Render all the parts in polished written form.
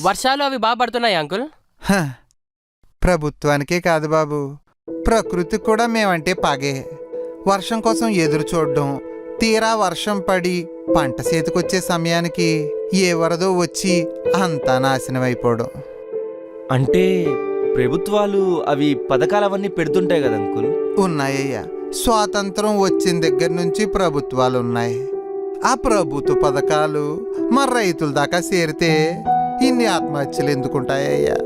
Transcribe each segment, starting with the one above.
వర్షాలు అవి బాగా పడుతున్నాయి అంకుల్. హ, ప్రభుత్వానికే కాదు బాబు, ప్రకృతికి కూడా మేమంటే పగే. వర్షం కోసం ఎదురు చూడడం, తీరా వర్షం పడి పంట చేతికొచ్చే సమయానికి ఏ వరదో వచ్చి అంతా నాశనం అయిపోవడం. అంటే ప్రభుత్వాలు అవి పథకాలు అవన్నీ పెడుతుంటాయి కదా అంకుల్. ఉన్నాయ్యా, స్వాతంత్రం వచ్చిన దగ్గర నుంచి ప్రభుత్వాలు ఉన్నాయి. ఆ ప్రభుత్వ పథకాలు మన రైతుల దాకా చేరితే ఇన్ని ఆత్మహత్యలు ఎందుకుంటాయ్యా?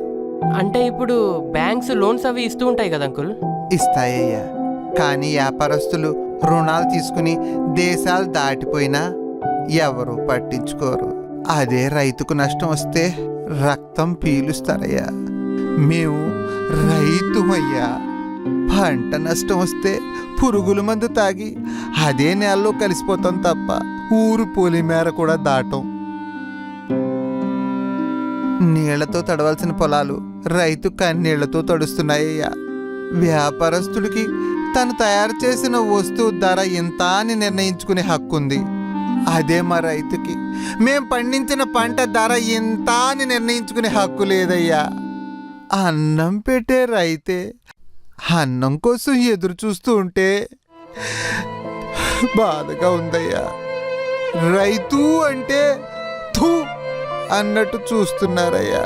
అంటే ఇప్పుడు బ్యాంక్స్ లోన్స్ అవి ఇస్తూ ఉంటాయి కదా అంకుల్. ఇస్తాయ్యా, కానీ వ్యాపారస్తులు రుణాలు తీసుకుని దేశాలు దాటిపోయినా ఎవరు పట్టించుకోరు. అదే రైతుకు నష్టం వస్తే రక్తం పీలుస్తారయ్యా. మేము రైతుమయ్యా. పంట నష్టం వస్తే పురుగుల మందు తాగి అదే నేలలో కలిసిపోతాం తప్ప ఊరు పోలి మేర కూడా దాటం. నీళ్లతో తడవలసిన పొలాలు రైతు కన్నీళ్లతో తడుస్తున్నాయ్యా. వ్యాపారస్తుడికి తను తయారు చేసిన వస్తువు ధర ఇంత అని నిర్ణయించుకునే హక్కు ఉంది. అదే మా రైతుకి మేం పండించిన పంట ధర ఇంత అని నిర్ణయించుకునే హక్కు లేదయ్యా. అన్నం పెట్టే రైతే అన్నం కోసం ఎదురు చూస్తూ ఉంటే బాధగా ఉందయ్యా. రైతు అంటే థూ అన్నట్టు చూస్తున్నారయ్యా.